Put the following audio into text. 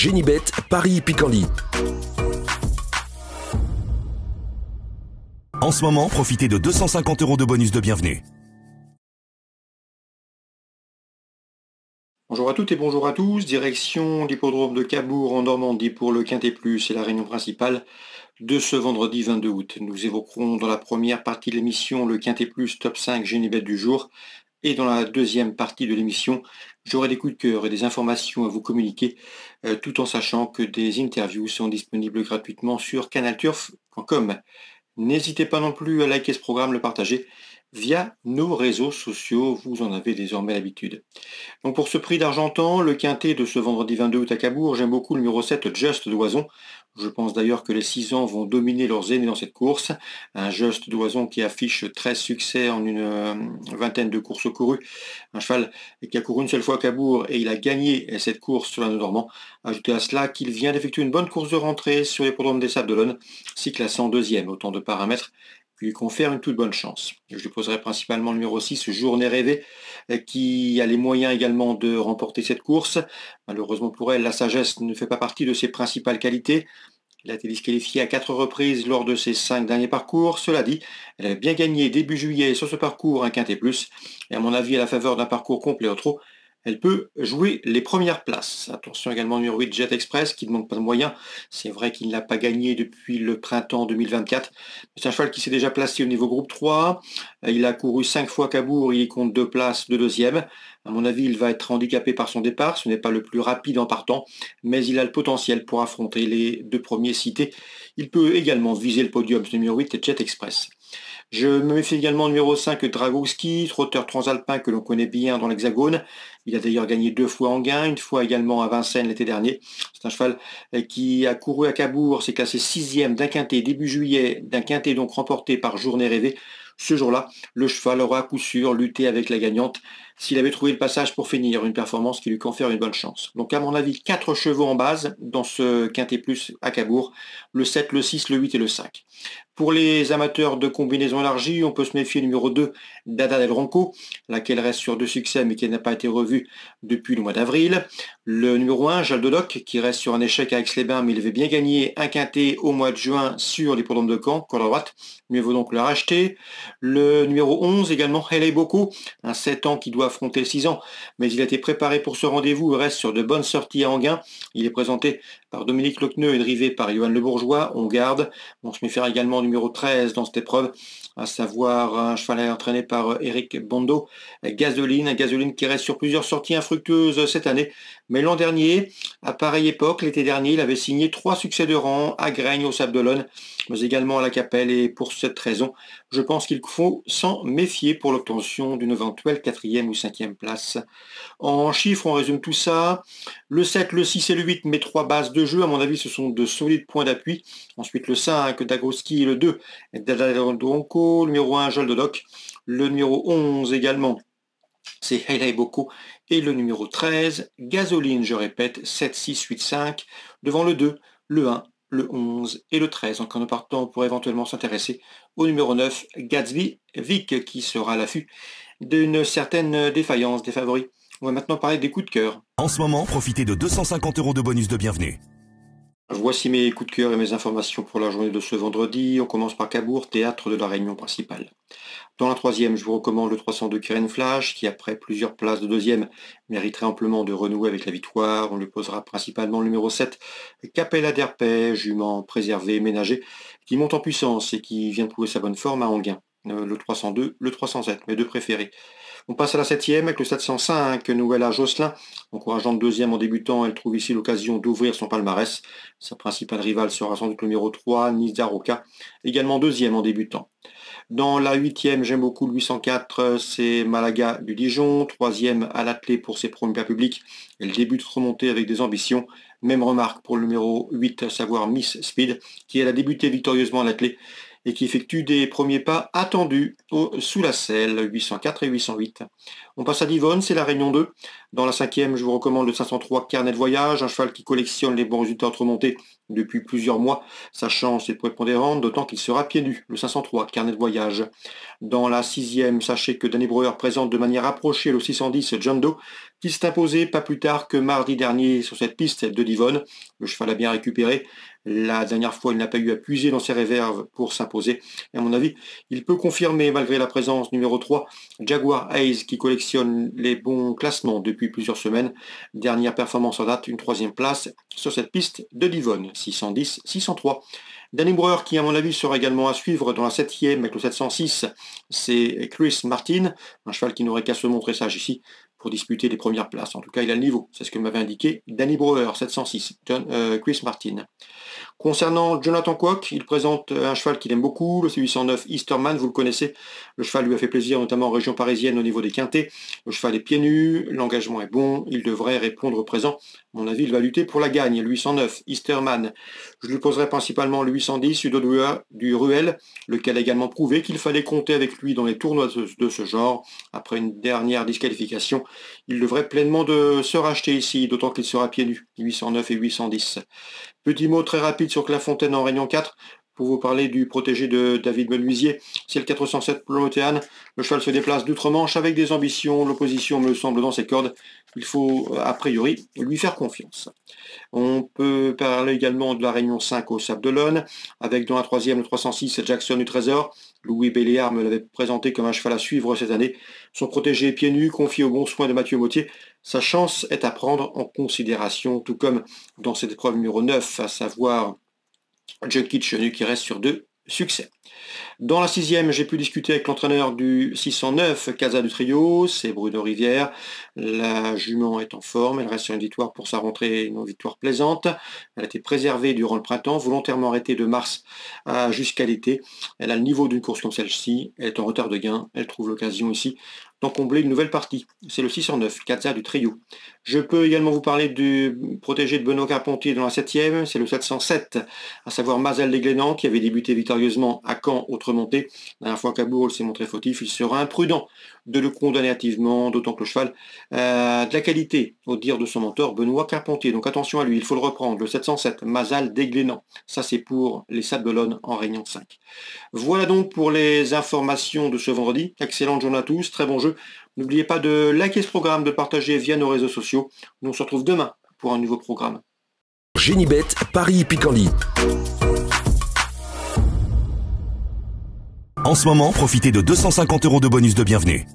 Génibet, Paris-Picardie. En ce moment, profitez de 250 € de bonus de bienvenue. Bonjour à toutes et bonjour à tous, direction l'hippodrome de Cabourg en Normandie pour le Quintet Plus et la réunion principale de ce vendredi 22 août. Nous évoquerons dans la première partie de l'émission le Quintet Plus top 5 Génibet du jour et dans la deuxième partie de l'émission, j'aurai des coups de cœur et des informations à vous communiquer tout en sachant que des interviews sont disponibles gratuitement sur canalturf.com. N'hésitez pas non plus à liker ce programme, le partager via nos réseaux sociaux, vous en avez désormais l'habitude. Donc pour ce prix d'Argentan, le quintet de ce vendredi 22 août à Cabourg, j'aime beaucoup le numéro 7, Just d'Oison. Je pense d'ailleurs que les 6 ans vont dominer leurs aînés dans cette course. Un Just d'Oison qui affiche 13 succès en une vingtaine de courses courues. Un cheval qui a couru une seule fois à Cabourg et il a gagné cette course sur l'Anneau Normand. Ajoutez à cela qu'il vient d'effectuer une bonne course de rentrée sur l'hippodrome des Sables d'Olonne, s'y classant deuxième, autant de paramètres qui lui confère une toute bonne chance. Je lui poserai principalement le numéro 6, Journée rêvée, qui a les moyens également de remporter cette course. Malheureusement pour elle, la sagesse ne fait pas partie de ses principales qualités. Elle a été disqualifiée à 4 reprises lors de ses 5 derniers parcours. Cela dit, elle avait bien gagné début juillet sur ce parcours un Quintet Plus. Et à mon avis, à la faveur d'un parcours complet au trot, elle peut jouer les premières places. Attention également au numéro 8, Jet Express, qui ne manque pas de moyens. C'est vrai qu'il n'a pas gagné depuis le printemps 2024. C'est un cheval qui s'est déjà placé au niveau groupe 3. Il a couru 5 fois à Cabourg, il y compte 2 places de deuxième. À mon avis, il va être handicapé par son départ. Ce n'est pas le plus rapide en partant, mais il a le potentiel pour affronter les 2 premiers cités. Il peut également viser le podium, ce numéro 8, Jet Express. Je me méfie également au numéro 5, Dragowski, trotteur transalpin que l'on connaît bien dans l'Hexagone. Il a d'ailleurs gagné 2 fois en gain, une fois également à Vincennes l'été dernier. C'est un cheval qui a couru à Cabourg, s'est classé 6e d'un quintet début juillet, d'un quintet donc remporté par Journée rêvée. Ce jour-là, le cheval aura à coup sûr lutté avec la gagnante s'il avait trouvé le passage pour finir, une performance qui lui confère une bonne chance. Donc à mon avis, 4 chevaux en base dans ce Quintet Plus à Cabourg, le 7, le 6, le 8 et le 5. Pour les amateurs de combinaisons élargies, on peut se méfier numéro 2, Dada del Ronco, laquelle reste sur 2 succès mais qui n'a pas été revue depuis le mois d'avril. Le numéro 1, Jaldodoc, qui reste sur un échec à Aix-les-Bains, mais il avait bien gagné un quintet au mois de juin sur l'hippodrome de Caen, corde à droite, mieux vaut donc le racheter. Le numéro 11, également, Helei Boko, un 7 ans qui doit affronter le 6 ans, mais il a été préparé pour ce rendez-vous, il reste sur de bonnes sorties à Enghien. Il est présenté par Dominique Lochneux et drivé par Johan Le Bourgeois, on garde. On se méfiera également numéro 13 dans cette épreuve, à savoir un cheval entraîné par Eric Bondo, Gasoline qui reste sur plusieurs sorties infructueuses cette année. Mais l'an dernier, à pareille époque, l'été dernier, il avait signé 3 succès de rang à Graignes, au Sables d'Olonne, mais également à la Capelle. Et pour cette raison, je pense qu'il faut s'en méfier pour l'obtention d'une éventuelle 4e ou 5e place. En chiffres, on résume tout ça. Le 7, le 6 et le 8 met 3 bases de jeu. À mon avis, ce sont de solides points d'appui. Ensuite, le 5, Dagroski, le 2, Dada del Ronco, le numéro 1, Jaldodoc, le numéro 11 également, c'est Helei Boko, et le numéro 13, Gasoline, je répète, 7, 6, 8, 5, devant le 2, le 1, le 11 et le 13. Donc en partant, on pourrait éventuellement s'intéresser au numéro 9, Gatsby Vic, qui sera à l'affût d'une certaine défaillance des favoris. On va maintenant parler des coups de cœur. En ce moment, profitez de 250 € de bonus de bienvenue. Voici mes coups de cœur et mes informations pour la journée de ce vendredi. On commence par Cabourg, théâtre de la réunion principale. Dans la 3e, je vous recommande le 302 Kiren Flash, qui après plusieurs places de 2e mériterait amplement de renouer avec la victoire. On lui posera principalement le numéro 7, Capella d'Herpès, jument préservé, ménager, qui monte en puissance et qui vient de prouver sa bonne forme à Enghien. Le 302, le 307, mes 2 préférés. On passe à la 7e avec le 705, Nouvella Josselin. Encourageante 2e en débutant, elle trouve ici l'occasion d'ouvrir son palmarès. Sa principale rivale sera sans doute le numéro 3, Nizaroka, également 2e en débutant. Dans la 8e, j'aime beaucoup le 804, c'est Malaga du Dijon, 3e à l'attelé pour ses premiers pas publics. Elle débute remontée avec des ambitions. Même remarque pour le numéro 8, à savoir Miss Speed, qui elle a débuté victorieusement à l'attelé et qui effectue des premiers pas attendus sous la selle, 804 et 808. On passe à Divonne, c'est la Réunion 2. Dans la 5e, je vous recommande le 503 Carnet de voyage, un cheval qui collectionne les bons résultats entre montées depuis plusieurs mois. Sa chance est prépondérante, d'autant qu'il sera pieds nus. Le 503, carnet de voyage. Dans la 6e, sachez que Danny Brewer présente de manière approchée le 610 John Doe, qui s'est imposé pas plus tard que mardi dernier sur cette piste de Devon. Le cheval a bien récupéré. La dernière fois, il n'a pas eu à puiser dans ses réserves pour s'imposer. Et à mon avis, il peut confirmer, malgré la présence numéro 3, Jaguar Hayes, qui collectionne les bons classements depuis plusieurs semaines. Dernière performance en date, une 3e place sur cette piste de Devon, 610-603. Danny Brewer, qui à mon avis sera également à suivre dans la 7e avec le 706, c'est Chris Martin, un cheval qui n'aurait qu'à se montrer sage ici pour disputer les premières places. En tout cas, il a le niveau, c'est ce que m'avait indiqué Danny Brewer, 706, Chris Martin. Concernant Jonathan Kwok, il présente un cheval qu'il aime beaucoup, le C809 Easterman, vous le connaissez. Le cheval lui a fait plaisir, notamment en région parisienne au niveau des quintés. Le cheval est pieds nus, l'engagement est bon, il devrait répondre présent. À mon avis, il va lutter pour la gagne. Le 809 Easterman, je lui poserai principalement le 810 Udo du Ruel, lequel a également prouvé qu'il fallait compter avec lui dans les tournois de ce genre. Après une dernière disqualification, il devrait pleinement de se racheter ici, d'autant qu'il sera pieds nus, 809 et 810. Petit mot très rapide sur Clairefontaine en Réunion 4, pour vous parler du protégé de David Menuisier. C'est le 407 Plomotéane. Le cheval se déplace d'outre-Manche avec des ambitions. L'opposition me semble dans ses cordes. Il faut a priori lui faire confiance. On peut parler également de la Réunion 5 au Sable d'Olonne, avec dans la 3e le 306 Jackson du Trésor. Louis Béléard me l'avait présenté comme un cheval à suivre cette année. Son protégé pieds nus, confié au bon soin de Mathieu Mottier. Sa chance est à prendre en considération, tout comme dans cette épreuve numéro 9, à savoir Junkie Chenu qui reste sur 2 succès. Dans la 6e, j'ai pu discuter avec l'entraîneur du 609, Casa du Trio, c'est Bruno Rivière. La jument est en forme, elle reste sur une victoire pour sa rentrée, une victoire plaisante. Elle a été préservée durant le printemps, volontairement arrêtée de mars jusqu'à l'été. Elle a le niveau d'une course comme celle-ci, elle est en retard de gain, elle trouve l'occasion ici d'en combler une nouvelle partie. C'est le 609, Casa du Trio. Je peux également vous parler du protégé de Benoît Carpentier dans la 7e, c'est le 707, à savoir Mazel Desglénans, qui avait débuté victorieusement à Caen, autre montée. La dernière fois qu'à Bourg, il s'est montré fautif, il sera imprudent de le condamner hâtivement, d'autant que le cheval a de la qualité, au dire de son mentor Benoît Carpentier. Donc attention à lui, il faut le reprendre, le 707, Mazel Desglénans. Ça c'est pour les Sables d'Olonne en Réunion 5. Voilà donc pour les informations de ce vendredi. Excellente journée à tous, très bon jeu. N'oubliez pas de liker ce programme, de le partager via nos réseaux sociaux. Nous on se retrouve demain pour un nouveau programme. Génibet, Paris Picardie. En ce moment, profitez de 250 € de bonus de bienvenue.